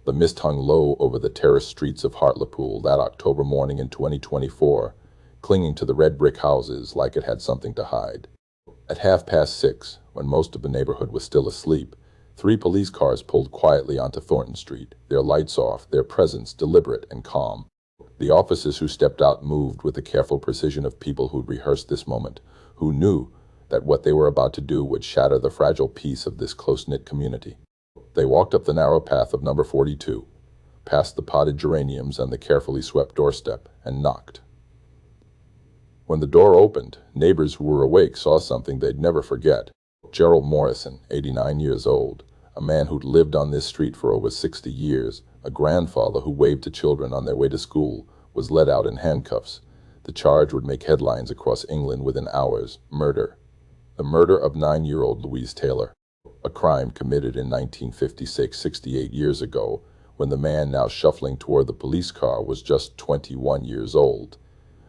The mist hung low over the terraced streets of Hartlepool that October morning in 2024, clinging to the red brick houses like it had something to hide. At 6:30, when most of the neighborhood was still asleep, 3 police cars pulled quietly onto Thornton Street, their lights off, their presence deliberate and calm. The officers who stepped out moved with the careful precision of people who'd rehearsed this moment, who knew that what they were about to do would shatter the fragile peace of this close-knit community. They walked up the narrow path of number 42, past the potted geraniums and the carefully swept doorstep, and knocked. When the door opened, neighbors who were awake saw something they'd never forget. Gerald Morrison, 89 years old, a man who'd lived on this street for over 60 years, a grandfather who waved to children on their way to school, was led out in handcuffs. The charge would make headlines across England within hours: murder. The murder of 9-year-old Louise Taylor, a crime committed in 1956, 68 years ago, when the man now shuffling toward the police car was just 21 years old.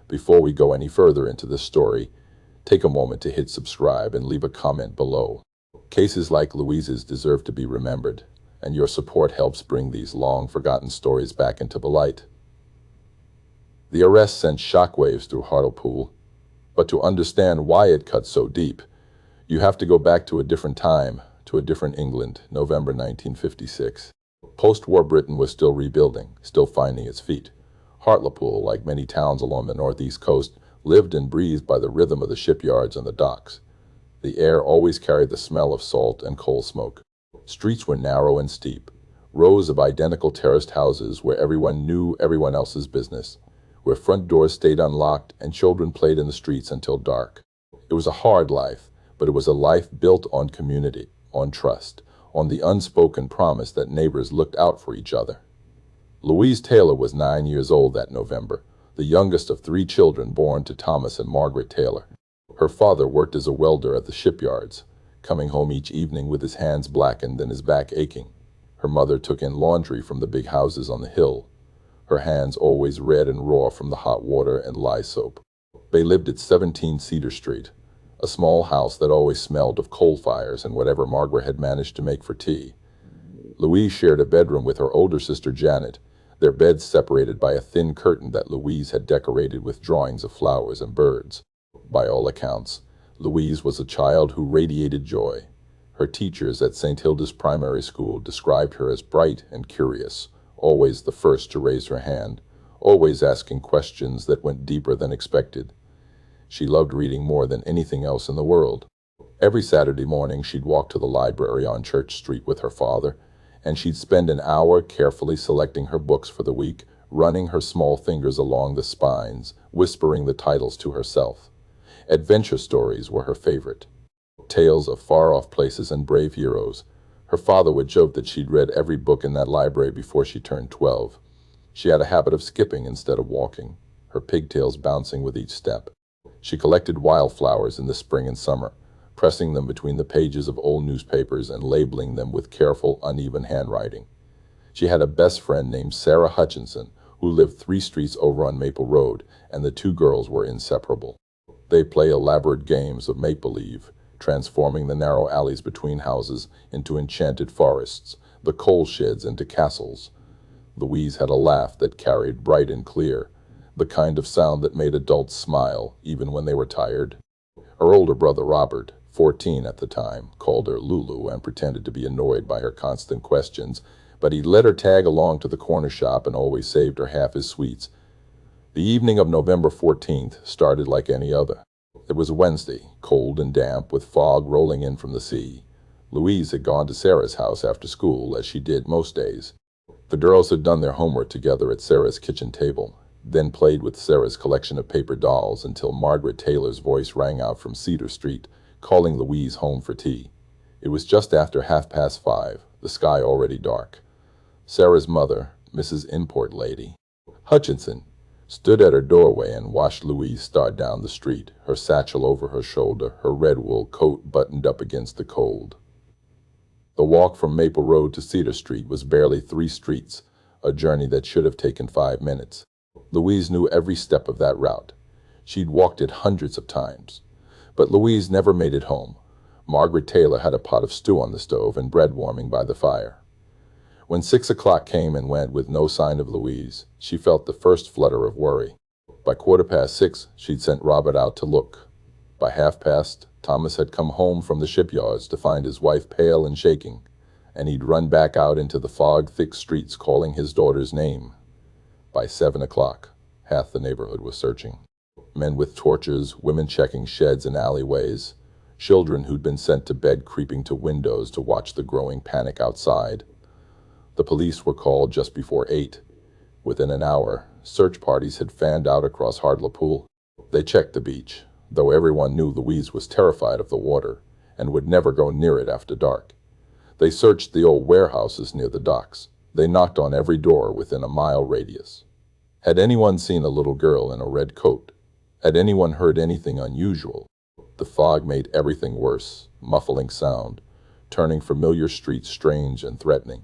Before we go any further into this story, take a moment to hit subscribe and leave a comment below. Cases like Louise's deserve to be remembered, and your support helps bring these long-forgotten stories back into the light. The arrest sent shockwaves through Hartlepool, but to understand why it cut so deep, you have to go back to a different time, to a different England, November 1956. Post-war Britain was still rebuilding, still finding its feet. Hartlepool, like many towns along the northeast coast, lived and breathed by the rhythm of the shipyards and the docks. The air always carried the smell of salt and coal smoke. Streets were narrow and steep, rows of identical terraced houses where everyone knew everyone else's business, where front doors stayed unlocked and children played in the streets until dark. It was a hard life, but it was a life built on community, on trust, on the unspoken promise that neighbors looked out for each other. Louise Taylor was 9 years old that November, the youngest of 3 children born to Thomas and Margaret Taylor. Her father worked as a welder at the shipyards, coming home each evening with his hands blackened and his back aching. Her mother took in laundry from the big houses on the hill, her hands always red and raw from the hot water and lye soap. They lived at 17 Cedar Street, a small house that always smelled of coal fires and whatever Margaret had managed to make for tea. Louise shared a bedroom with her older sister Janet, their beds separated by a thin curtain that Louise had decorated with drawings of flowers and birds. By all accounts, Louise was a child who radiated joy. Her teachers at St. Hilda's primary school described her as bright and curious, always the first to raise her hand, always asking questions that went deeper than expected. She loved reading more than anything else in the world. Every Saturday morning she'd walk to the library on Church Street with her father, and she'd spend an hour carefully selecting her books for the week, running her small fingers along the spines, whispering the titles to herself. Adventure stories were her favorite. Tales of far-off places and brave heroes. Her father would joke that she'd read every book in that library before she turned 12. She had a habit of skipping instead of walking, her pigtails bouncing with each step. She collected wildflowers in the spring and summer, pressing them between the pages of old newspapers and labeling them with careful, uneven handwriting. She had a best friend named Sarah Hutchinson, who lived 3 streets over on Maple Road, and the 2 girls were inseparable. They play elaborate games of make-believe, transforming the narrow alleys between houses into enchanted forests, the coal sheds into castles. Louise had a laugh that carried bright and clear, the kind of sound that made adults smile even when they were tired. Her older brother Robert, 14 at the time, called her Lulu and pretended to be annoyed by her constant questions, but he let her tag along to the corner shop and always saved her half his sweets. The evening of November 14th started like any other. It was Wednesday, cold and damp, with fog rolling in from the sea. Louise had gone to Sarah's house after school, as she did most days. The girls had done their homework together at Sarah's kitchen table, then played with Sarah's collection of paper dolls until Margaret Taylor's voice rang out from Cedar Street, calling Louise home for tea. It was just after 5:30, the sky already dark. Sarah's mother, Mrs. Import Lady Hutchinson, stood at her doorway and watched Louise start down the street, her satchel over her shoulder, her red wool coat buttoned up against the cold. The walk from Maple Road to Cedar Street was barely 3 streets, a journey that should have taken 5 minutes. Louise knew every step of that route. She'd walked it hundreds of times. But Louise never made it home. Margaret Taylor had a pot of stew on the stove and bread warming by the fire. When 6 o'clock came and went with no sign of Louise, she felt the first flutter of worry. By 6:15, she'd sent Robert out to look. By past, Thomas had come home from the shipyards to find his wife pale and shaking, and he'd run back out into the fog-thick streets calling his daughter's name. By 7 o'clock, half the neighborhood was searching. Men with torches, women checking sheds and alleyways, children who'd been sent to bed creeping to windows to watch the growing panic outside. The police were called just before 8. Within an hour, search parties had fanned out across Hartlepool. They checked the beach, though everyone knew Louise was terrified of the water and would never go near it after dark. They searched the old warehouses near the docks. They knocked on every door within a mile radius. Had anyone seen a little girl in a red coat? Had anyone heard anything unusual? The fog made everything worse, muffling sound, turning familiar streets strange and threatening.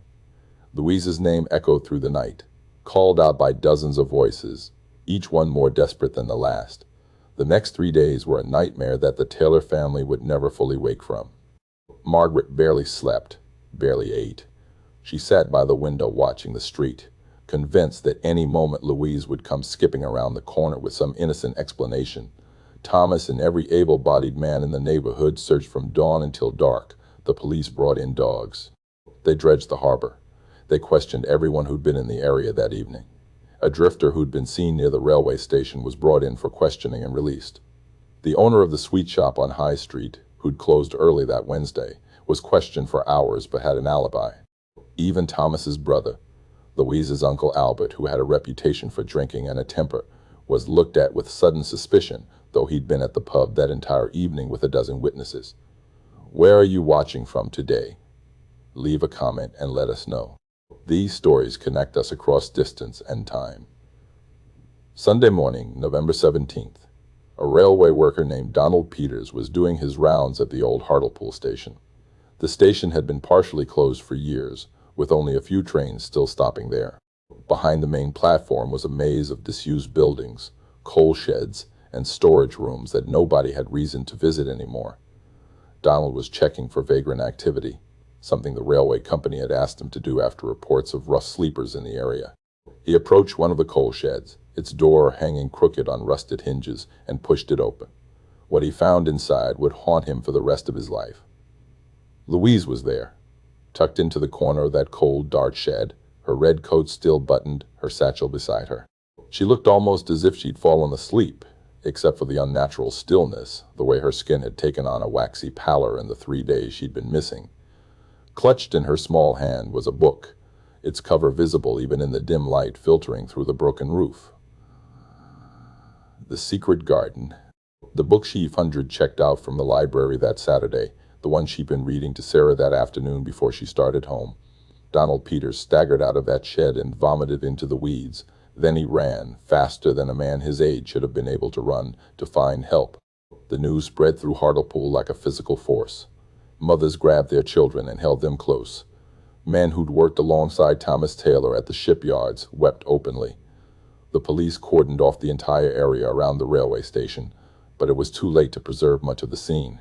Louise's name echoed through the night, called out by dozens of voices, each one more desperate than the last. The next 3 days were a nightmare that the Taylor family would never fully wake from. Margaret barely slept, barely ate. She sat by the window watching the street, convinced that any moment Louise would come skipping around the corner with some innocent explanation. Thomas and every able-bodied man in the neighborhood searched from dawn until dark. The police brought in dogs. They dredged the harbor. They questioned everyone who'd been in the area that evening. A drifter who'd been seen near the railway station was brought in for questioning and released. The owner of the sweet shop on High Street, who'd closed early that Wednesday, was questioned for hours but had an alibi. Even Thomas's brother, Louise's Uncle Albert, who had a reputation for drinking and a temper, was looked at with sudden suspicion, though he'd been at the pub that entire evening with a dozen witnesses. Where are you watching from today? Leave a comment and let us know. These stories connect us across distance and time. Sunday morning, November 17th, a railway worker named Donald Peters was doing his rounds at the old Hartlepool station. The station had been partially closed for years, with only a few trains still stopping there. Behind the main platform was a maze of disused buildings, coal sheds, and storage rooms that nobody had reason to visit anymore. Donald was checking for vagrant activity, something the railway company had asked him to do after reports of rough sleepers in the area. He approached one of the coal sheds, its door hanging crooked on rusted hinges, and pushed it open. What he found inside would haunt him for the rest of his life. Louise was there, tucked into the corner of that cold, dark shed, her red coat still buttoned, her satchel beside her. She looked almost as if she'd fallen asleep, except for the unnatural stillness, the way her skin had taken on a waxy pallor in the 3 days she'd been missing. Clutched in her small hand was a book, its cover visible even in the dim light filtering through the broken roof. The Secret Garden. The book sheaf Hundred checked out from the library that Saturday, the one she'd been reading to Sarah that afternoon before she started home. Donald Peters staggered out of that shed and vomited into the weeds. Then he ran, faster than a man his age should have been able to run, to find help. The news spread through Hartlepool like a physical force. Mothers grabbed their children and held them close. Men who'd worked alongside Thomas Taylor at the shipyards wept openly. The police cordoned off the entire area around the railway station, but it was too late to preserve much of the scene.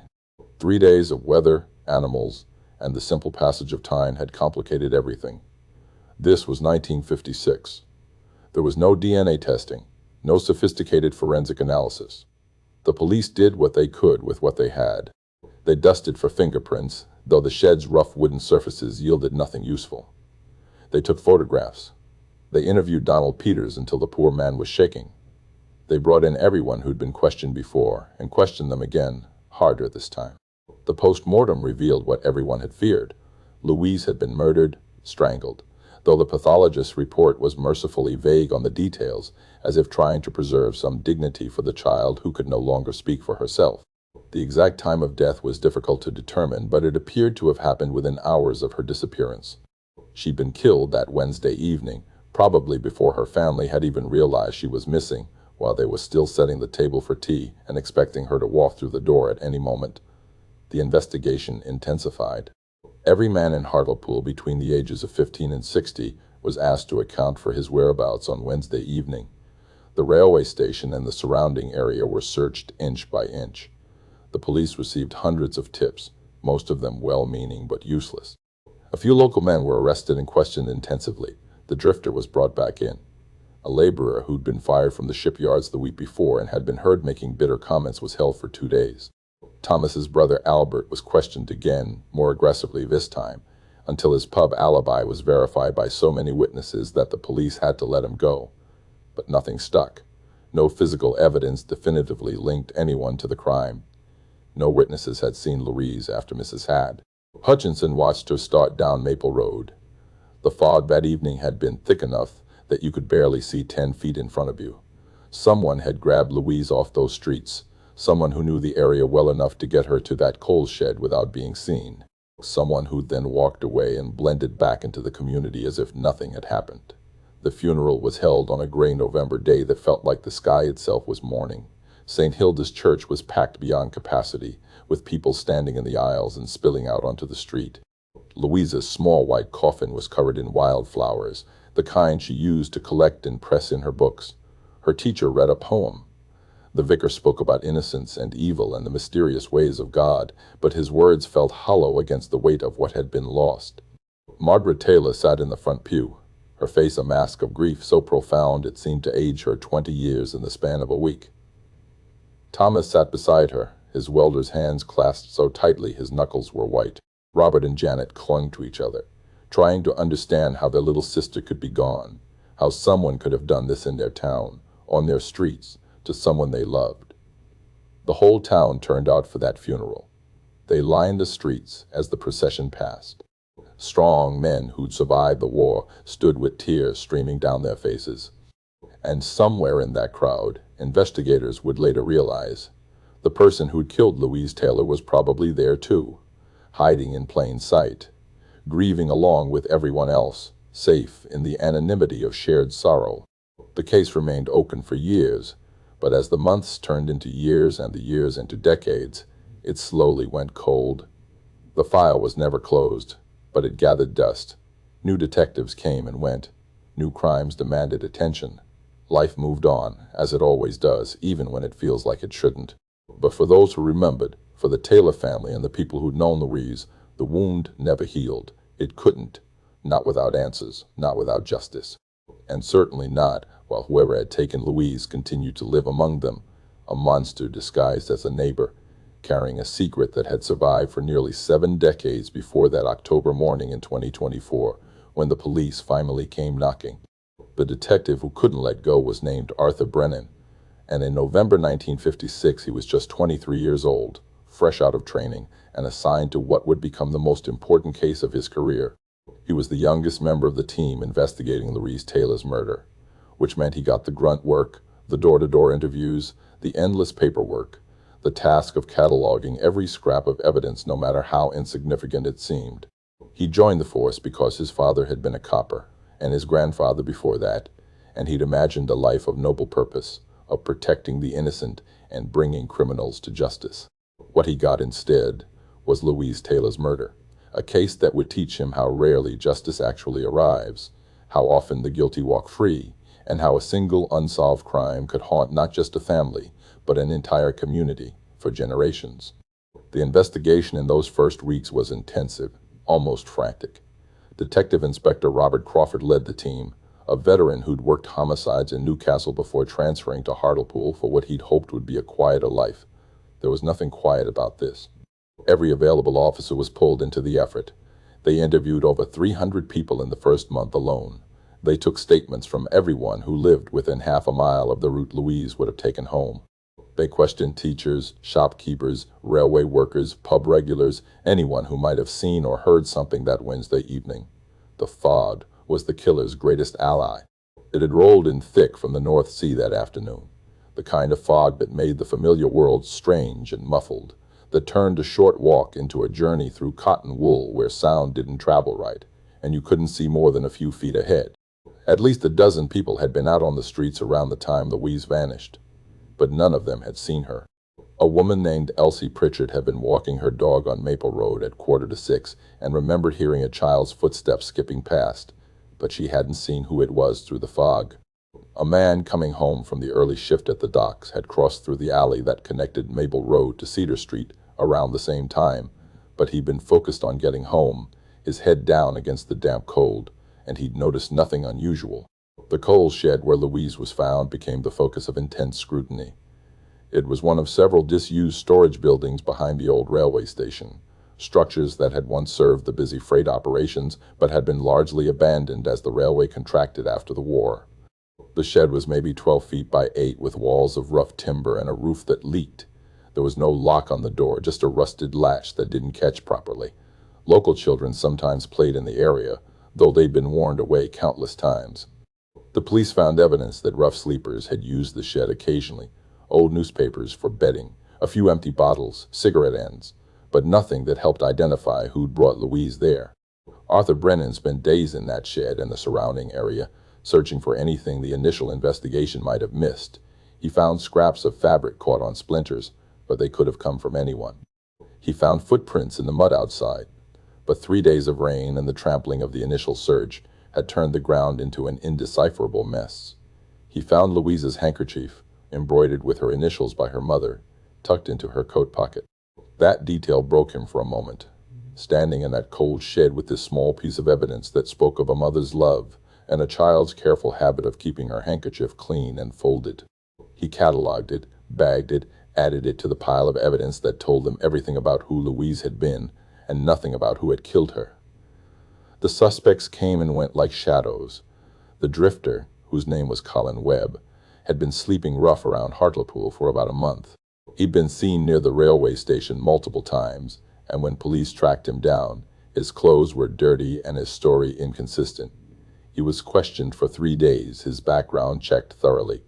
3 days of weather, animals, and the simple passage of time had complicated everything. This was 1956. There was no DNA testing, no sophisticated forensic analysis. The police did what they could with what they had. They dusted for fingerprints, though the shed's rough wooden surfaces yielded nothing useful. They took photographs. They interviewed Donald Peters until the poor man was shaking. They brought in everyone who'd been questioned before, and questioned them again, harder this time. The post-mortem revealed what everyone had feared. Louise had been murdered, strangled, though the pathologist's report was mercifully vague on the details, as if trying to preserve some dignity for the child who could no longer speak for herself. The exact time of death was difficult to determine, but it appeared to have happened within hours of her disappearance. She'd been killed that Wednesday evening, probably before her family had even realized she was missing, while they were still setting the table for tea and expecting her to walk through the door at any moment. The investigation intensified. Every man in Hartlepool between the ages of 15 and 60 was asked to account for his whereabouts on Wednesday evening. The railway station and the surrounding area were searched inch by inch. The police received hundreds of tips, most of them well-meaning but useless. A few local men were arrested and questioned intensively. The drifter was brought back in. A laborer who'd been fired from the shipyards the week before and had been heard making bitter comments was held for 2 days. Thomas's brother Albert was questioned again, more aggressively this time, until his pub alibi was verified by so many witnesses that the police had to let him go. But nothing stuck. No physical evidence definitively linked anyone to the crime. No witnesses had seen Louise after Mrs. Had. Hutchinson watched her start down Maple Road. The fog that evening had been thick enough that you could barely see 10 feet in front of you. Someone had grabbed Louise off those streets, someone who knew the area well enough to get her to that coal shed without being seen. Someone who then walked away and blended back into the community as if nothing had happened. The funeral was held on a gray November day that felt like the sky itself was mourning. St. Hilda's church was packed beyond capacity, with people standing in the aisles and spilling out onto the street. Louise's small white coffin was covered in wildflowers, the kind she used to collect and press in her books. Her teacher read a poem. The vicar spoke about innocence and evil and the mysterious ways of God, but his words felt hollow against the weight of what had been lost. Margaret Taylor sat in the front pew, her face a mask of grief so profound it seemed to age her 20 years in the span of a week. Thomas sat beside her, his welder's hands clasped so tightly his knuckles were white. Robert and Janet clung to each other, trying to understand how their little sister could be gone, how someone could have done this in their town, on their streets, to someone they loved. The whole town turned out for that funeral. They lined the streets as the procession passed. Strong men who'd survived the war stood with tears streaming down their faces. And somewhere in that crowd, investigators would later realize, the person who'd killed Louise Taylor was probably there too, hiding in plain sight, grieving along with everyone else, safe in the anonymity of shared sorrow. The case remained open for years, but as the months turned into years and the years into decades, it slowly went cold. The file was never closed, but it gathered dust. New detectives came and went. New crimes demanded attention. Life moved on, as it always does, even when it feels like it shouldn't. But for those who remembered, for the Taylor family and the people who'd known Louise, the wound never healed. It couldn't. Not without answers, not without justice. And certainly not while whoever had taken Louise continued to live among them, a monster disguised as a neighbor, carrying a secret that had survived for nearly 7 decades before that October morning in 2024, when the police finally came knocking. The detective who couldn't let go was named Arthur Brennan, and in November 1956 he was just 23 years old, fresh out of training, and assigned to what would become the most important case of his career. He was the youngest member of the team investigating Louise Taylor's murder, which meant he got the grunt work, the door-to-door interviews, the endless paperwork, the task of cataloging every scrap of evidence no matter how insignificant it seemed. He joined the force because his father had been a copper, and his grandfather before that, and he'd imagined a life of noble purpose, of protecting the innocent and bringing criminals to justice. What he got instead was Louise Taylor's murder, a case that would teach him how rarely justice actually arrives, how often the guilty walk free, and how a single unsolved crime could haunt not just a family, but an entire community for generations. The investigation in those first weeks was intensive, almost frantic. Detective Inspector Robert Crawford led the team, a veteran who'd worked homicides in Newcastle before transferring to Hartlepool for what he'd hoped would be a quieter life. There was nothing quiet about this. Every available officer was pulled into the effort. They interviewed over 300 people in the first month alone. They took statements from everyone who lived within half a mile of the route Louise would have taken home. They questioned teachers, shopkeepers, railway workers, pub regulars, anyone who might have seen or heard something that Wednesday evening. The fog was the killer's greatest ally. It had rolled in thick from the North Sea that afternoon, the kind of fog that made the familiar world strange and muffled, that turned a short walk into a journey through cotton wool where sound didn't travel right, and you couldn't see more than a few feet ahead. At least a dozen people had been out on the streets around the time Louise vanished, but none of them had seen her. A woman named Elsie Pritchard had been walking her dog on Maple Road at 5:45 and remembered hearing a child's footsteps skipping past, but she hadn't seen who it was through the fog. A man coming home from the early shift at the docks had crossed through the alley that connected Maple Road to Cedar Street around the same time, but he'd been focused on getting home, his head down against the damp cold, and he'd noticed nothing unusual. The coal shed where Louise was found became the focus of intense scrutiny. It was one of several disused storage buildings behind the old railway station, structures that had once served the busy freight operations but had been largely abandoned as the railway contracted after the war. The shed was maybe 12 feet by 8 with walls of rough timber and a roof that leaked. There was no lock on the door, just a rusted latch that didn't catch properly. Local children sometimes played in the area, though they'd been warned away countless times. The police found evidence that rough sleepers had used the shed occasionally, old newspapers for bedding, a few empty bottles, cigarette ends, but nothing that helped identify who'd brought Louise there. Arthur Brennan spent days in that shed and the surrounding area, searching for anything the initial investigation might have missed. He found scraps of fabric caught on splinters, but they could have come from anyone. He found footprints in the mud outside, but 3 days of rain and the trampling of the initial search had turned the ground into an indecipherable mess. He found Louise's handkerchief, embroidered with her initials by her mother, tucked into her coat pocket. That detail broke him for a moment. Standing in that cold shed with this small piece of evidence that spoke of a mother's love and a child's careful habit of keeping her handkerchief clean and folded. He cataloged it, bagged it, added it to the pile of evidence that told them everything about who Louise had been and nothing about who had killed her. The suspects came and went like shadows. The drifter, whose name was Colin Webb, had been sleeping rough around Hartlepool for about a month. He'd been seen near the railway station multiple times, and when police tracked him down, his clothes were dirty and his story inconsistent. He was questioned for 3 days, his background checked thoroughly.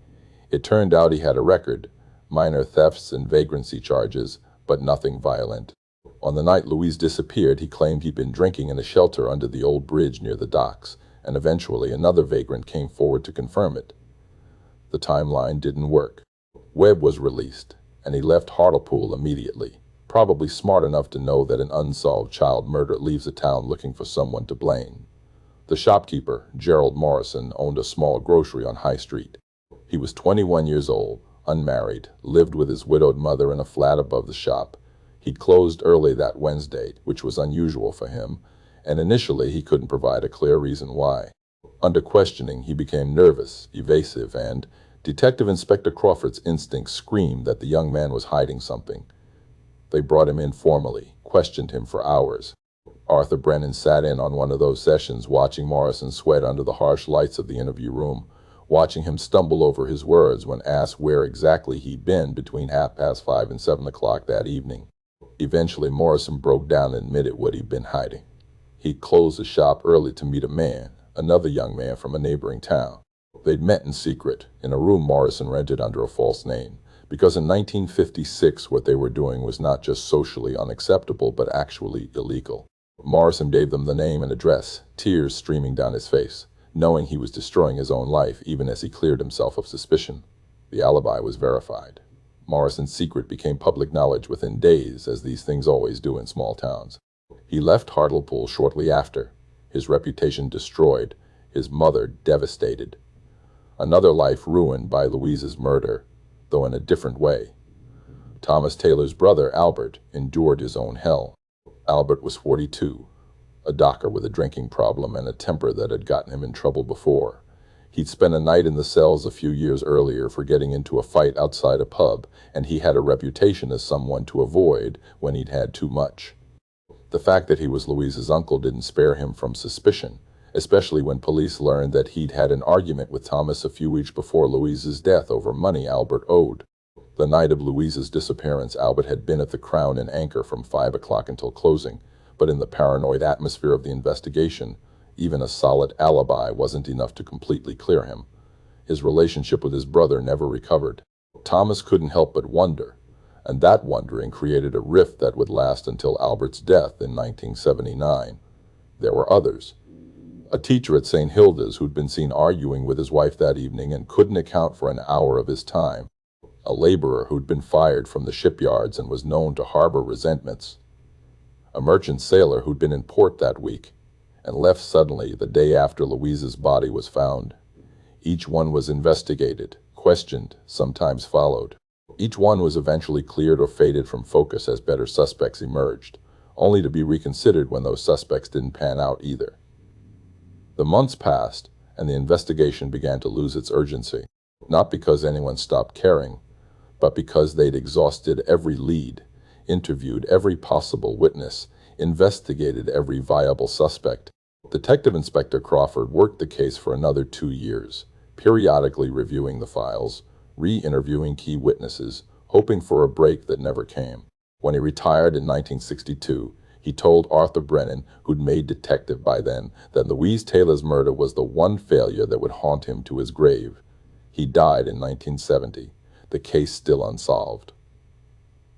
It turned out he had a record, minor thefts and vagrancy charges, but nothing violent. On the night Louise disappeared, he claimed he'd been drinking in a shelter under the old bridge near the docks, and eventually another vagrant came forward to confirm it. The timeline didn't work. Webb was released, and he left Hartlepool immediately, probably smart enough to know that an unsolved child murder leaves a town looking for someone to blame. The shopkeeper, Gerald Morrison, owned a small grocery on High Street. He was 21 years old, unmarried, lived with his widowed mother in a flat above the shop. He'd closed early that Wednesday, which was unusual for him, and initially he couldn't provide a clear reason why. Under questioning, he became nervous, evasive, and Detective Inspector Crawford's instincts screamed that the young man was hiding something. They brought him in formally, questioned him for hours. Arthur Brennan sat in on one of those sessions, watching Morrison sweat under the harsh lights of the interview room, watching him stumble over his words when asked where exactly he'd been between 5:30 and 7 o'clock that evening. Eventually, Morrison broke down and admitted what he'd been hiding. He'd closed the shop early to meet a man, another young man from a neighboring town. They'd met in secret, in a room Morrison rented under a false name, because in 1956 what they were doing was not just socially unacceptable, but actually illegal. Morrison gave them the name and address, tears streaming down his face, knowing he was destroying his own life even as he cleared himself of suspicion. The alibi was verified. Morrison's secret became public knowledge within days, as these things always do in small towns. He left Hartlepool shortly after, his reputation destroyed, his mother devastated. Another life ruined by Louise's murder, though in a different way. Thomas Taylor's brother, Albert, endured his own hell. Albert was 42, a docker with a drinking problem and a temper that had gotten him in trouble before. He'd spent a night in the cells a few years earlier for getting into a fight outside a pub, and he had a reputation as someone to avoid when he'd had too much. The fact that he was Louise's uncle didn't spare him from suspicion, especially when police learned that he'd had an argument with Thomas a few weeks before Louise's death over money Albert owed. The night of Louise's disappearance, Albert had been at the Crown and Anchor from 5 o'clock until closing, but in the paranoid atmosphere of the investigation, even a solid alibi wasn't enough to completely clear him. His relationship with his brother never recovered. Thomas couldn't help but wonder, and that wondering created a rift that would last until Albert's death in 1979. There were others. A teacher at St. Hilda's who'd been seen arguing with his wife that evening and couldn't account for an hour of his time. A laborer who'd been fired from the shipyards and was known to harbor resentments. A merchant sailor who'd been in port that week and left suddenly the day after Louise's body was found. Each one was investigated, questioned, sometimes followed. Each one was eventually cleared or faded from focus as better suspects emerged. only to be reconsidered when those suspects didn't pan out either. The months passed, and the investigation began to lose its urgency, not because anyone stopped caring, but because they'd exhausted every lead, interviewed every possible witness, investigated every viable suspect. Detective Inspector Crawford worked the case for another 2 years, periodically reviewing the files, re-interviewing key witnesses, hoping for a break that never came. When he retired in 1962, he told Arthur Brennan, who'd made detective by then, that Louise Taylor's murder was the one failure that would haunt him to his grave. He died in 1970, the case still unsolved.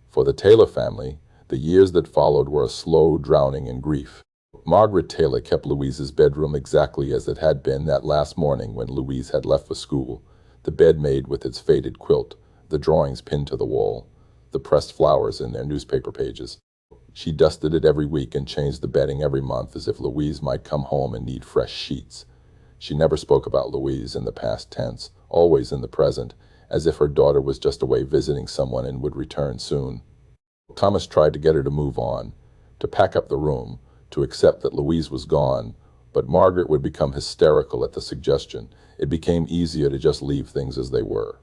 For the Taylor family, the years that followed were a slow drowning in grief. Margaret Taylor kept Louise's bedroom exactly as it had been that last morning when Louise had left for school, the bed made with its faded quilt, the drawings pinned to the wall, the pressed flowers in their newspaper pages. She dusted it every week and changed the bedding every month as if Louise might come home and need fresh sheets. She never spoke about Louise in the past tense, always in the present, as if her daughter was just away visiting someone and would return soon. Thomas tried to get her to move on, to pack up the room, to accept that Louise was gone, but Margaret would become hysterical at the suggestion. It became easier to just leave things as they were.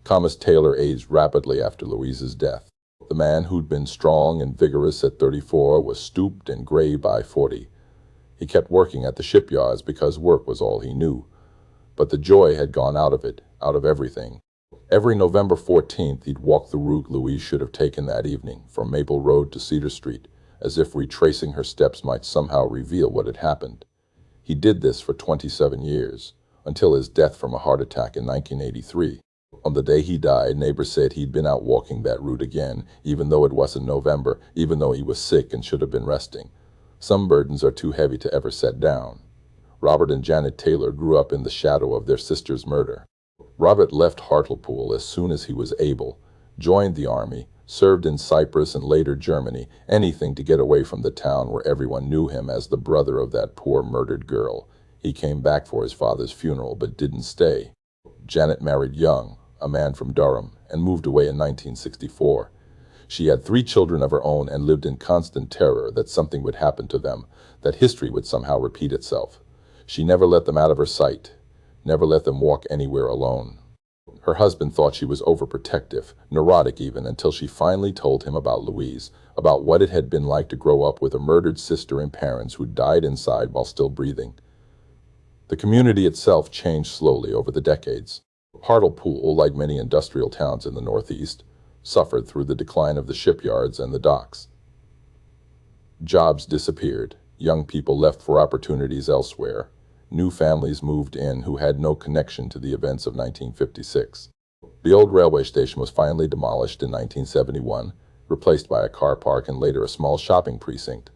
Thomas Taylor aged rapidly after Louise's death. The man who'd been strong and vigorous at 34 was stooped and gray by 40. He kept working at the shipyards because work was all he knew. But the joy had gone out of it, out of everything. Every November 14th, he'd walk the route Louise should have taken that evening, from Maple Road to Cedar Street, as if retracing her steps might somehow reveal what had happened. He did this for 27 years, until his death from a heart attack in 1983. On the day he died, neighbors said he'd been out walking that route again, even though it wasn't November, even though he was sick and should have been resting. Some burdens are too heavy to ever set down. Robert and Janet Taylor grew up in the shadow of their sister's murder. Robert left Hartlepool as soon as he was able, joined the army, served in Cyprus and later Germany, anything to get away from the town where everyone knew him as the brother of that poor murdered girl. He came back for his father's funeral but didn't stay. Janet married young, a man from Durham, and moved away in 1964. She had 3 children of her own and lived in constant terror that something would happen to them, that history would somehow repeat itself. She never let them out of her sight, never let them walk anywhere alone. Her husband thought she was overprotective, neurotic even, until she finally told him about Louise, about what it had been like to grow up with a murdered sister and parents who died inside while still breathing. The community itself changed slowly over the decades. Hartlepool, like many industrial towns in the Northeast, suffered through the decline of the shipyards and the docks. Jobs disappeared, young people left for opportunities elsewhere, new families moved in who had no connection to the events of 1956. The old railway station was finally demolished in 1971, replaced by a car park and later a small shopping precinct.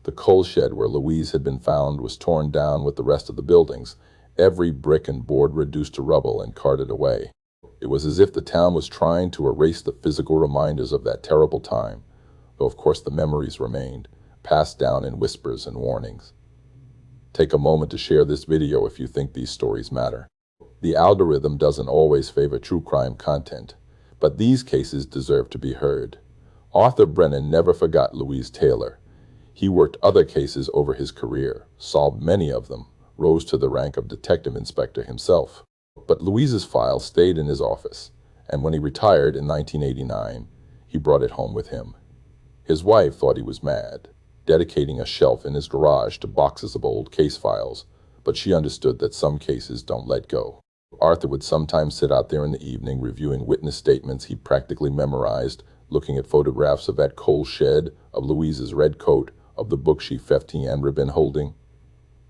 The coal shed where Louise had been found was torn down with the rest of the buildings, every brick and board reduced to rubble and carted away. It was as if the town was trying to erase the physical reminders of that terrible time, though of course the memories remained, passed down in whispers and warnings. Take a moment to share this video if you think these stories matter. The algorithm doesn't always favor true crime content, but these cases deserve to be heard. Arthur Brennan never forgot Louise Taylor. He worked other cases over his career, solved many of them, rose to the rank of detective inspector himself. But Louise's file stayed in his office, and when he retired in 1989, he brought it home with him. His wife thought he was mad, dedicating a shelf in his garage to boxes of old case files, but she understood that some cases don't let go. Arthur would sometimes sit out there in the evening reviewing witness statements he practically memorized, looking at photographs of that coal shed, of Louise's red coat, of the book she felt he had been holding.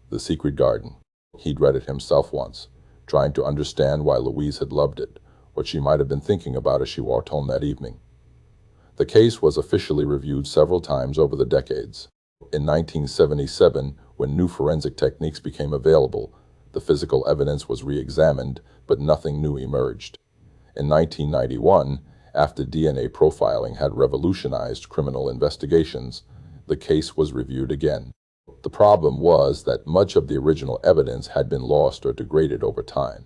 The Secret Garden. He'd read it himself once, trying to understand why Louise had loved it, what she might have been thinking about as she walked home that evening. The case was officially reviewed several times over the decades. In 1977, when new forensic techniques became available, the physical evidence was re-examined, but nothing new emerged. In 1991, after DNA profiling had revolutionized criminal investigations, the case was reviewed again. The problem was that much of the original evidence had been lost or degraded over time.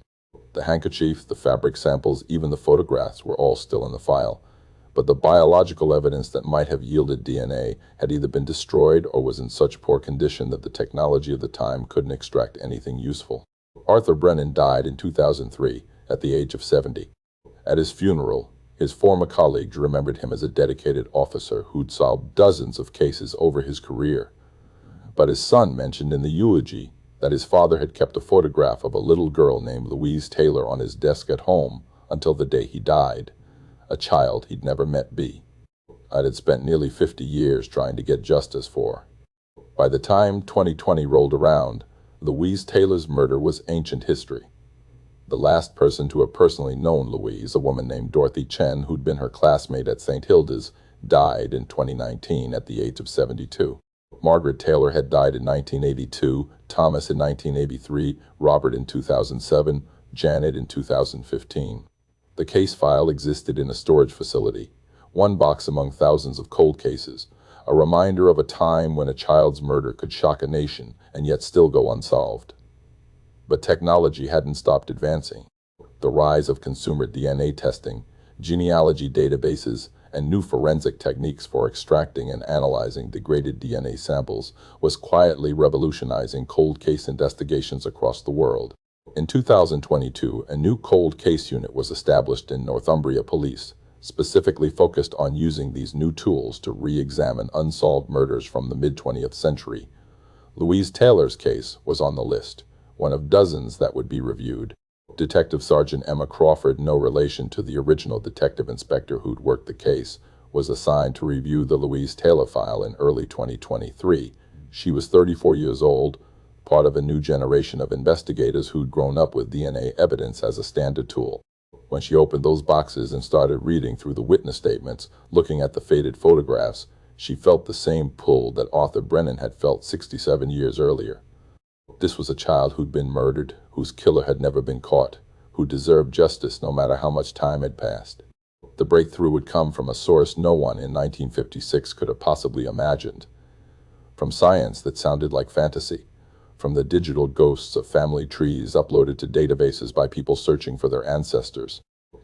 The handkerchief, the fabric samples, even the photographs were all still in the file, but the biological evidence that might have yielded DNA had either been destroyed or was in such poor condition that the technology of the time couldn't extract anything useful. Arthur Brennan died in 2003 at the age of 70. At his funeral, his former colleagues remembered him as a dedicated officer who'd solved dozens of cases over his career. But his son mentioned in the eulogy that his father had kept a photograph of a little girl named Louise Taylor on his desk at home until the day he died, a child he'd never met be. I'd had spent nearly 50 years trying to get justice for. By the time 2020 rolled around, Louise Taylor's murder was ancient history. The last person to have personally known Louise, a woman named Dorothy Chen, who'd been her classmate at St. Hilda's, died in 2019 at the age of 72. Margaret Taylor had died in 1982, Thomas in 1983, Robert in 2007, Janet in 2015. The case file existed in a storage facility, one box among thousands of cold cases, a reminder of a time when a child's murder could shock a nation and yet still go unsolved. But technology hadn't stopped advancing. The rise of consumer DNA testing, genealogy databases, and new forensic techniques for extracting and analyzing degraded DNA samples was quietly revolutionizing cold case investigations across the world. In 2022, a new cold case unit was established in Northumbria Police, specifically focused on using these new tools to re-examine unsolved murders from the mid-20th century. Louise Taylor's case was on the list, one of dozens that would be reviewed. Detective Sergeant Emma Crawford, no relation to the original detective inspector who'd worked the case, was assigned to review the Louise Taylor file in early 2023. She was 34 years old, part of a new generation of investigators who'd grown up with DNA evidence as a standard tool. When she opened those boxes and started reading through the witness statements, looking at the faded photographs, she felt the same pull that Arthur Brennan had felt 67 years earlier. This was a child who'd been murdered, whose killer had never been caught, who deserved justice no matter how much time had passed. The breakthrough would come from a source no one in 1956 could have possibly imagined. From science that sounded like fantasy, from the digital ghosts of family trees uploaded to databases by people searching for their ancestors.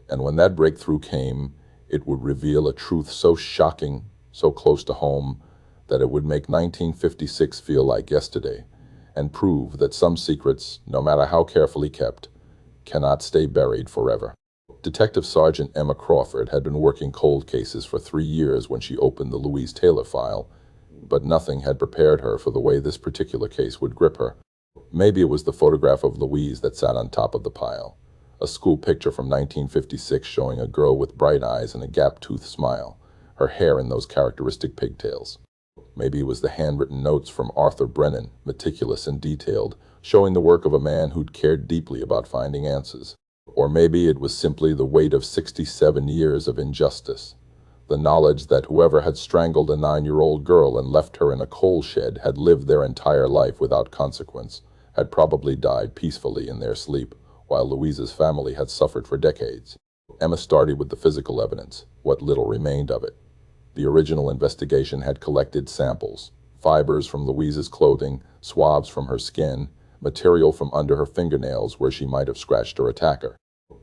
And when that breakthrough came, it would reveal a truth so shocking, so close to home, that it would make 1956 feel like yesterday, and prove that some secrets, no matter how carefully kept, cannot stay buried forever. Detective Sergeant Emma Crawford had been working cold cases for 3 years when she opened the Louise Taylor file, but nothing had prepared her for the way this particular case would grip her. Maybe it was the photograph of Louise that sat on top of the pile, a school picture from 1956 showing a girl with bright eyes and a gap-toothed smile, her hair in those characteristic pigtails. Maybe it was the handwritten notes from Arthur Brennan, meticulous and detailed, showing the work of a man who'd cared deeply about finding answers. Or maybe it was simply the weight of 67 years of injustice, the knowledge that whoever had strangled a 9-year-old girl and left her in a coal shed had lived their entire life without consequence, had probably died peacefully in their sleep, while Louise's family had suffered for decades. Emma started with the physical evidence, what little remained of it. The original investigation had collected samples, fibers from Louise's clothing, swabs from her skin, material from under her fingernails where she might have scratched her attacker.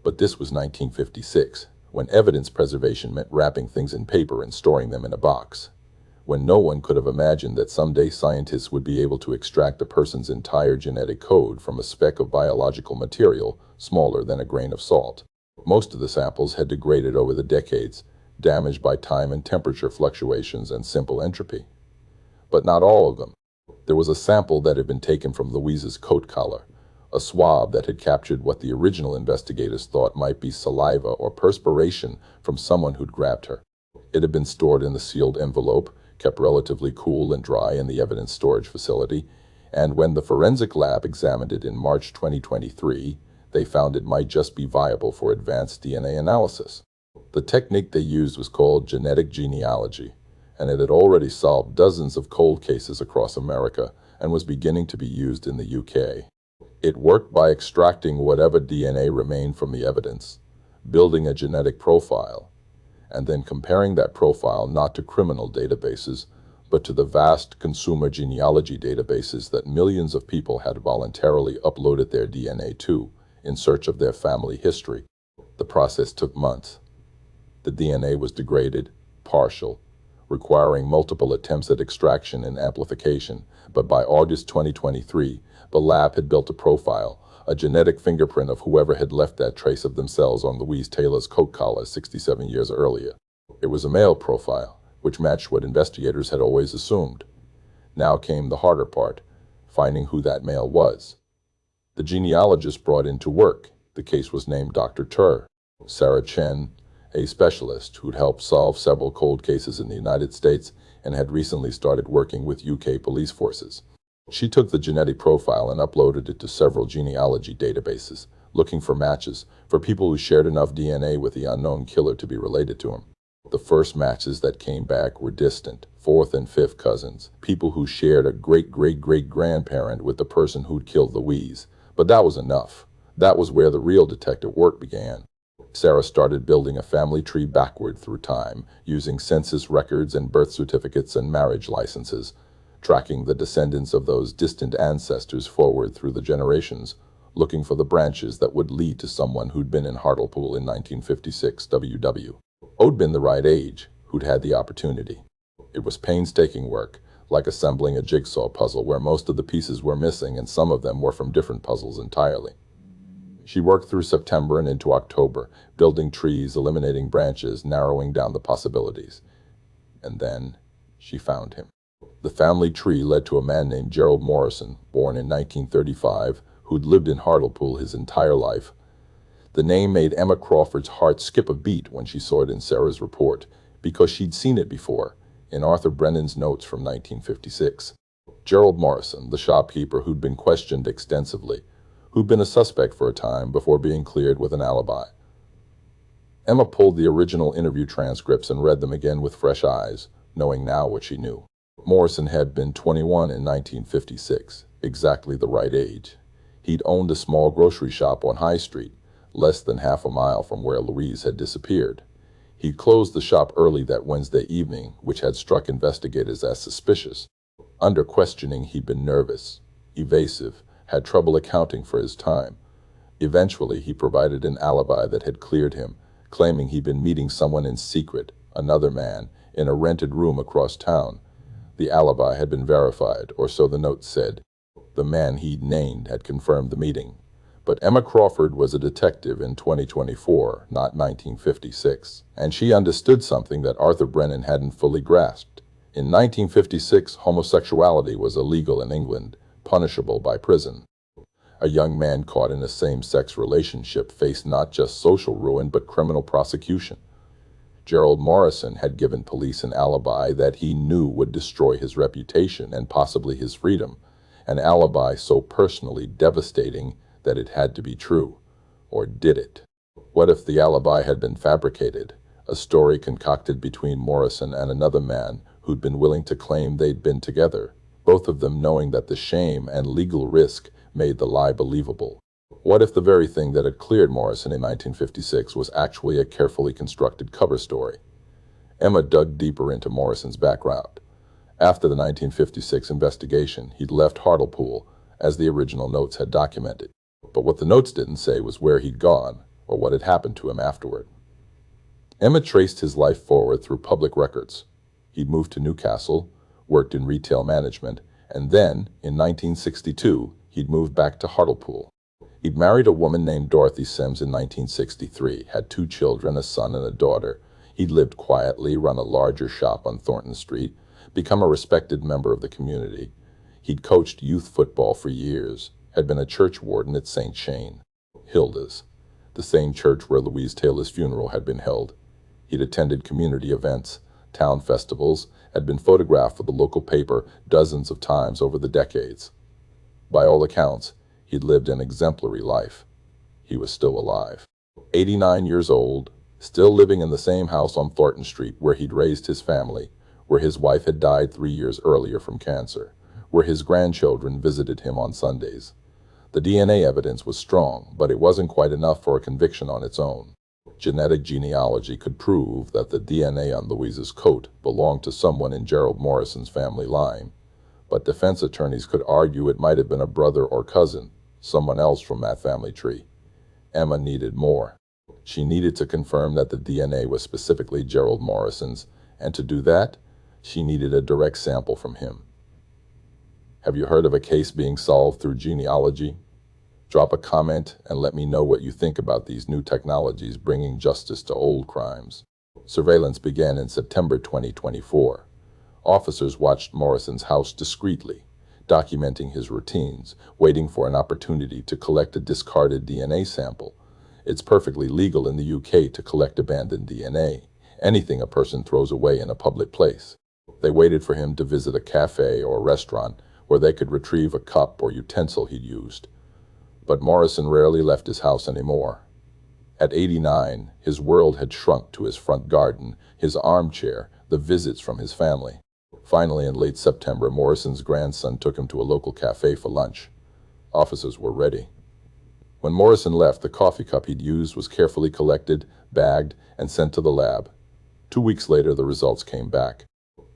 But this was 1956, when evidence preservation meant wrapping things in paper and storing them in a box, when no one could have imagined that someday scientists would be able to extract a person's entire genetic code from a speck of biological material smaller than a grain of salt. Most of the samples had degraded over the decades, damaged by time and temperature fluctuations and simple entropy. But not all of them. There was a sample that had been taken from Louise's coat collar, a swab that had captured what the original investigators thought might be saliva or perspiration from someone who'd grabbed her. It had been stored in the sealed envelope, kept relatively cool and dry in the evidence storage facility, and when the forensic lab examined it in March 2023, they found it might just be viable for advanced DNA analysis. The technique they used was called genetic genealogy, and it had already solved dozens of cold cases across America and was beginning to be used in the UK. It worked by extracting whatever DNA remained from the evidence, building a genetic profile, and then comparing that profile not to criminal databases, but to the vast consumer genealogy databases that millions of people had voluntarily uploaded their DNA to in search of their family history. The process took months. The DNA was degraded, partial, requiring multiple attempts at extraction and amplification, but by August 2023, the lab had built a profile, a genetic fingerprint of whoever had left that trace of themselves on Louise Taylor's coat collar 67 years earlier. It was a male profile, which matched what investigators had always assumed. Now came the harder part, finding who that male was. The genealogist brought into work. The case was named Dr. Tur, Sarah Chen, a specialist who'd helped solve several cold cases in the United States and had recently started working with UK police forces. She took the genetic profile and uploaded it to several genealogy databases, looking for matches for people who shared enough DNA with the unknown killer to be related to him. The first matches that came back were distant, fourth and fifth cousins, people who shared a great-great-great-grandparent with the person who'd killed Louise. But that was enough. That was where the real detective work began. Sarah started building a family tree backward through time, using census records and birth certificates and marriage licenses, tracking the descendants of those distant ancestors forward through the generations, looking for the branches that would lead to someone who'd been in Hartlepool in 1956 who'd been the right age, who'd had the opportunity. It was painstaking work, like assembling a jigsaw puzzle where most of the pieces were missing and some of them were from different puzzles entirely. She worked through September and into October, building trees, eliminating branches, narrowing down the possibilities. And then she found him. The family tree led to a man named Gerald Morrison, born in 1935, who'd lived in Hartlepool his entire life. The name made Emma Crawford's heart skip a beat when she saw it in Sarah's report, because she'd seen it before, in Arthur Brennan's notes from 1956. Gerald Morrison, the shopkeeper who'd been questioned extensively, who'd been a suspect for a time before being cleared with an alibi. Emma pulled the original interview transcripts and read them again with fresh eyes, knowing now what she knew. Morrison had been 21 in 1956, exactly the right age. He'd owned a small grocery shop on High Street, less than half a mile from where Louise had disappeared. He'd closed the shop early that Wednesday evening, which had struck investigators as suspicious. Under questioning, he'd been nervous, evasive, had trouble accounting for his time. Eventually, he provided an alibi that had cleared him, claiming he'd been meeting someone in secret, another man, in a rented room across town. The alibi had been verified, or so the note said. The man he'd named had confirmed the meeting. But Emma Crawford was a detective in 2024, not 1956, and she understood something that Arthur Brennan hadn't fully grasped. In 1956, homosexuality was illegal in England, punishable by prison. A young man caught in a same-sex relationship faced not just social ruin but criminal prosecution. Gerald Morrison had given police an alibi that he knew would destroy his reputation and possibly his freedom, an alibi so personally devastating that it had to be true. Or did it? What if the alibi had been fabricated, a story concocted between Morrison and another man who'd been willing to claim they'd been together, both of them knowing that the shame and legal risk made the lie believable? What if the very thing that had cleared Morrison in 1956 was actually a carefully constructed cover story? Emma dug deeper into Morrison's background. After the 1956 investigation, he'd left Hartlepool, as the original notes had documented. But what the notes didn't say was where he'd gone, or what had happened to him afterward. Emma traced his life forward through public records. He'd moved to Newcastle, worked in retail management, and then, in 1962, he'd moved back to Hartlepool. He'd married a woman named Dorothy Sims in 1963, had 2 children, a son and a daughter. He'd lived quietly, run a larger shop on Thornton Street, become a respected member of the community. He'd coached youth football for years, had been a church warden at St. Shane, Hilda's, the same church where Louise Taylor's funeral had been held. He'd attended community events, town festivals, had been photographed for the local paper dozens of times over the decades. By all accounts, he'd lived an exemplary life. He was still alive. 89 years old, still living in the same house on Thornton Street where he'd raised his family, where his wife had died 3 years earlier from cancer, where his grandchildren visited him on Sundays. The DNA evidence was strong, but it wasn't quite enough for a conviction on its own. Genetic genealogy could prove that the DNA on Louise's coat belonged to someone in Gerald Morrison's family line, but defense attorneys could argue it might have been a brother or cousin, someone else from that family tree. Emma needed more. She needed to confirm that the DNA was specifically Gerald Morrison's, and to do that, she needed a direct sample from him. Have you heard of a case being solved through genealogy? Drop a comment and let me know what you think about these new technologies bringing justice to old crimes. Surveillance began in September 2024. Officers watched Morrison's house discreetly, documenting his routines, waiting for an opportunity to collect a discarded DNA sample. It's perfectly legal in the UK to collect abandoned DNA, anything a person throws away in a public place. They waited for him to visit a cafe or restaurant where they could retrieve a cup or utensil he'd used. But Morrison rarely left his house anymore. At 89, his world had shrunk to his front garden, his armchair, the visits from his family. Finally, in late September, Morrison's grandson took him to a local cafe for lunch. Officers were ready. When Morrison left, the coffee cup he'd used was carefully collected, bagged, and sent to the lab. 2 weeks later, the results came back.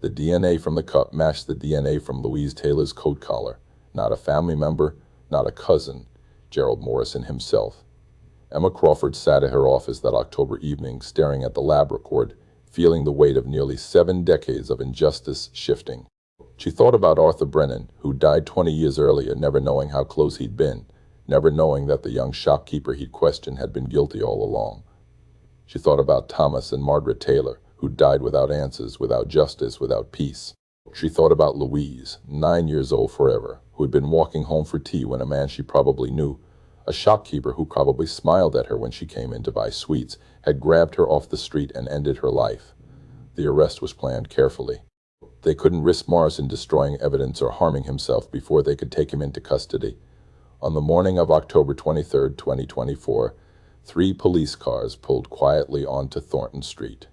The DNA from the cup matched the DNA from Louise Taylor's coat collar. Not a family member, not a cousin, Gerald Morrison himself. Emma Crawford sat at her office that October evening, staring at the lab record, feeling the weight of nearly 7 decades of injustice shifting. She thought about Arthur Brennan, who died 20 years earlier, never knowing how close he'd been, never knowing that the young shopkeeper he'd questioned had been guilty all along. She thought about Thomas and Margaret Taylor, who died without answers, without justice, without peace. She thought about Louise, 9 years old forever, who had been walking home for tea when a man she probably knew, a shopkeeper who probably smiled at her when she came in to buy sweets, had grabbed her off the street and ended her life. The arrest was planned carefully. They couldn't risk Morrison destroying evidence or harming himself before they could take him into custody. On the morning of October 23, 2024, 3 police cars pulled quietly onto Thornton Street.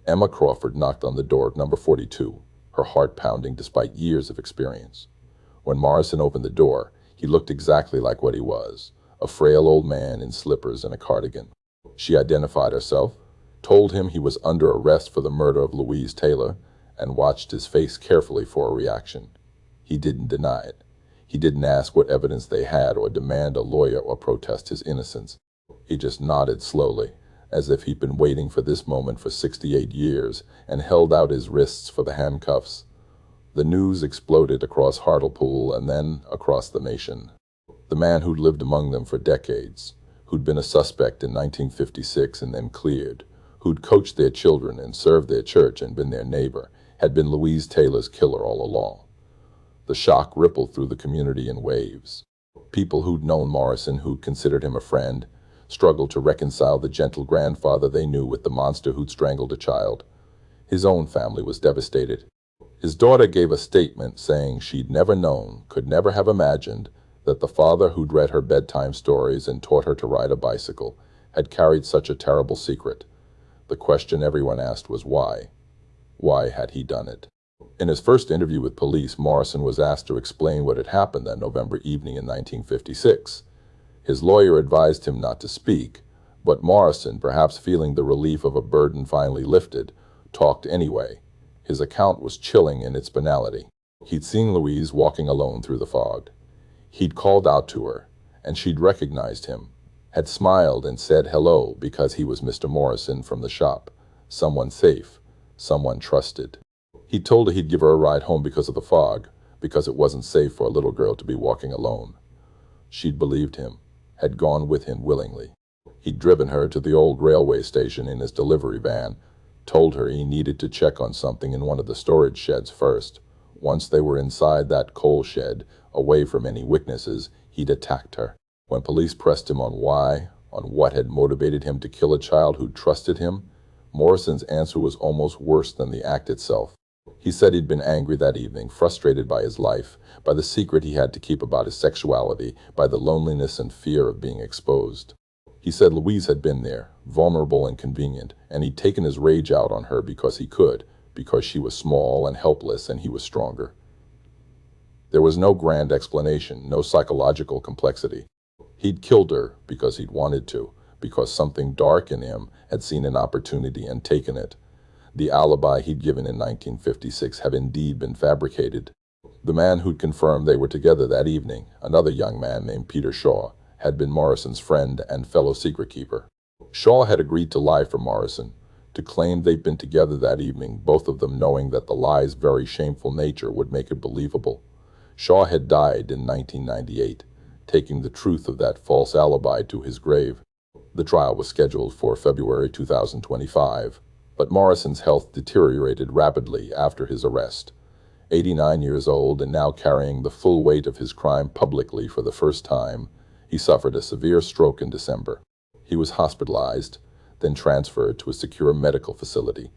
Emma Crawford knocked on the door of number 42, her heart pounding despite years of experience. When Morrison opened the door, he looked exactly like what he was, a frail old man in slippers and a cardigan. She identified herself, told him he was under arrest for the murder of Louise Taylor, and watched his face carefully for a reaction. He didn't deny it. He didn't ask what evidence they had or demand a lawyer or protest his innocence. He just nodded slowly, as if he'd been waiting for this moment for 68 years, and held out his wrists for the handcuffs. The news exploded across Hartlepool and then across the nation. The man who'd lived among them for decades, who'd been a suspect in 1956 and then cleared, who'd coached their children and served their church and been their neighbor, had been Louise Taylor's killer all along. The shock rippled through the community in waves. People who'd known Morrison, who'd considered him a friend, struggled to reconcile the gentle grandfather they knew with the monster who'd strangled a child. His own family was devastated. His daughter gave a statement saying she'd never known, could never have imagined, that the father who'd read her bedtime stories and taught her to ride a bicycle had carried such a terrible secret. The question everyone asked was why. Why had he done it? In his first interview with police, Morrison was asked to explain what had happened that November evening in 1956. His lawyer advised him not to speak, but Morrison, perhaps feeling the relief of a burden finally lifted, talked anyway. His account was chilling in its banality. He'd seen Louise walking alone through the fog. He'd called out to her, and she'd recognized him, had smiled and said hello because he was Mr. Morrison from the shop, someone safe, someone trusted. He told her he'd give her a ride home because of the fog, because it wasn't safe for a little girl to be walking alone. She'd believed him, had gone with him willingly. He'd driven her to the old railway station in his delivery van, told her he needed to check on something in one of the storage sheds first. Once they were inside that coal shed, away from any witnesses, he'd attacked her. When police pressed him on why, on what had motivated him to kill a child who trusted him, Morrison's answer was almost worse than the act itself. He said he'd been angry that evening, frustrated by his life, by the secret he had to keep about his sexuality, by the loneliness and fear of being exposed. He said Louise had been there, vulnerable and convenient, and he'd taken his rage out on her because he could, because she was small and helpless and he was stronger. There was no grand explanation, no psychological complexity. He'd killed her because he'd wanted to, because something dark in him had seen an opportunity and taken it. The alibi he'd given in 1956 had indeed been fabricated. The man who'd confirmed they were together that evening, another young man named Peter Shaw, had been Morrison's friend and fellow secret keeper. Shaw had agreed to lie for Morrison, to claim they'd been together that evening, both of them knowing that the lie's very shameful nature would make it believable. Shaw had died in 1998, taking the truth of that false alibi to his grave. The trial was scheduled for February 2025, but Morrison's health deteriorated rapidly after his arrest. 89 years old and now carrying the full weight of his crime publicly for the first time, he suffered a severe stroke in December. He was hospitalized, then transferred to a secure medical facility.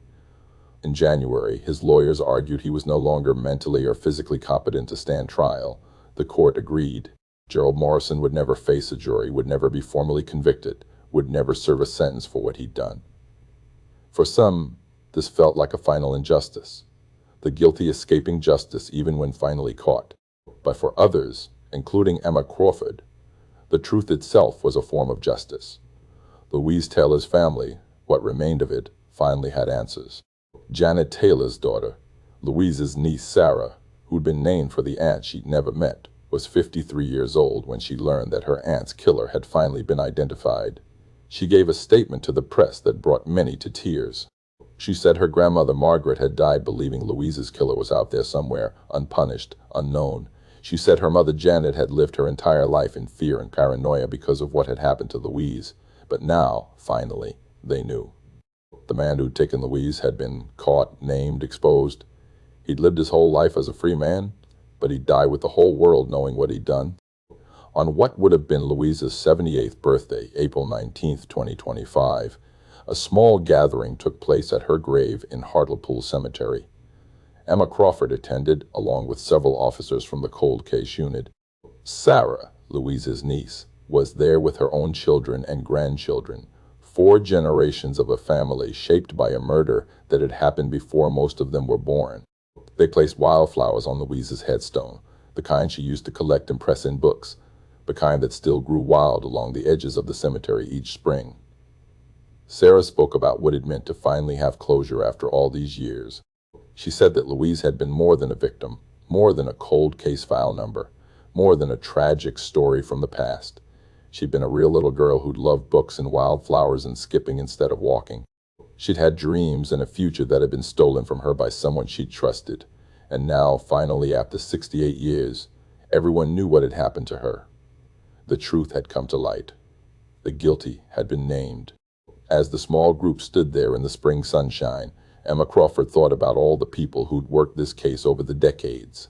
In January, his lawyers argued he was no longer mentally or physically competent to stand trial. The court agreed. Gerald Morrison would never face a jury, would never be formally convicted, would never serve a sentence for what he'd done. For some, this felt like a final injustice, the guilty escaping justice even when finally caught. But for others, including Emma Crawford, the truth itself was a form of justice. Louise Taylor's family, what remained of it, finally had answers. Janet Taylor's daughter, Louise's niece Sarah, who'd been named for the aunt she'd never met, was 53 years old when she learned that her aunt's killer had finally been identified. She gave a statement to the press that brought many to tears. She said her grandmother Margaret had died believing Louise's killer was out there somewhere, unpunished, unknown. She said her mother Janet had lived her entire life in fear and paranoia because of what had happened to Louise. But now, finally, they knew. The man who'd taken Louise had been caught, named, exposed. He'd lived his whole life as a free man, but he'd die with the whole world knowing what he'd done. On what would have been Louise's 78th birthday, April 19, 2025, a small gathering took place at her grave in Hartlepool Cemetery. Emma Crawford attended, along with several officers from the cold case unit. Sarah, Louise's niece, was there with her own children and grandchildren, 4 generations of a family shaped by a murder that had happened before most of them were born. They placed wildflowers on Louise's headstone, the kind she used to collect and press in books, the kind that still grew wild along the edges of the cemetery each spring. Sarah spoke about what it meant to finally have closure after all these years. She said that Louise had been more than a victim, more than a cold case file number, more than a tragic story from the past. She'd been a real little girl who'd loved books and wildflowers and skipping instead of walking. She'd had dreams and a future that had been stolen from her by someone she'd trusted. And now, finally, after 68 years, everyone knew what had happened to her. The truth had come to light. The guilty had been named. As the small group stood there in the spring sunshine, Emma Crawford thought about all the people who'd worked this case over the decades.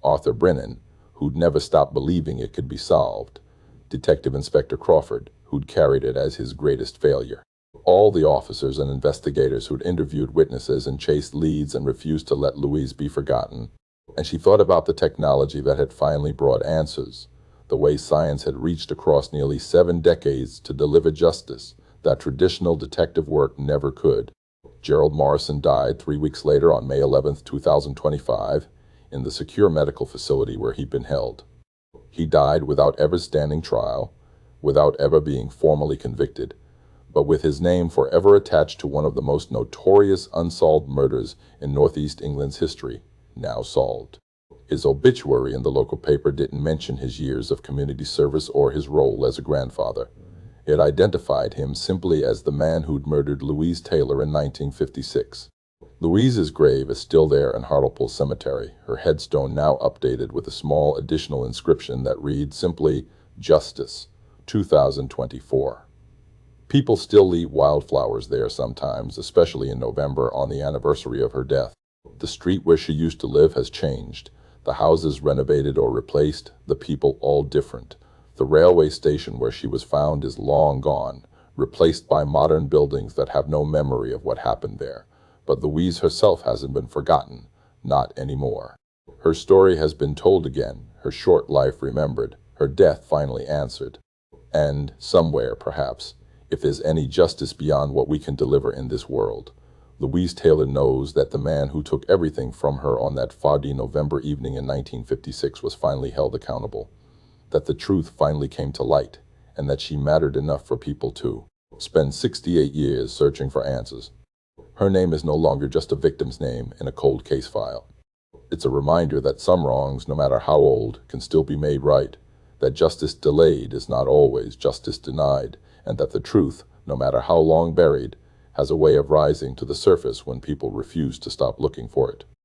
Arthur Brennan, who'd never stopped believing it could be solved. Detective Inspector Crawford, who'd carried it as his greatest failure. All the officers and investigators who'd interviewed witnesses and chased leads and refused to let Louise be forgotten. And she thought about the technology that had finally brought answers, the way science had reached across nearly 7 decades to deliver justice that traditional detective work never could. Gerald Morrison died 3 weeks later on May 11, 2025, in the secure medical facility where he'd been held. He died without ever standing trial, without ever being formally convicted, but with his name forever attached to one of the most notorious unsolved murders in Northeast England's history, now solved. His obituary in the local paper didn't mention his years of community service or his role as a grandfather. It identified him simply as the man who'd murdered Louise Taylor in 1956. Louise's grave is still there in Hartlepool Cemetery, her headstone now updated with a small additional inscription that reads simply, Justice, 2024. People still leave wildflowers there sometimes, especially in November on the anniversary of her death. The street where she used to live has changed, the houses renovated or replaced, the people all different. The railway station where she was found is long gone, replaced by modern buildings that have no memory of what happened there. But Louise herself hasn't been forgotten, not anymore. Her story has been told again, her short life remembered, her death finally answered. And somewhere, perhaps, if there's any justice beyond what we can deliver in this world, Louise Taylor knows that the man who took everything from her on that foggy November evening in 1956 was finally held accountable, that the truth finally came to light, and that she mattered enough for people to spend 68 years searching for answers. Her name is no longer just a victim's name in a cold case file. It's a reminder that some wrongs, no matter how old, can still be made right, that justice delayed is not always justice denied, and that the truth, no matter how long buried, has a way of rising to the surface when people refuse to stop looking for it.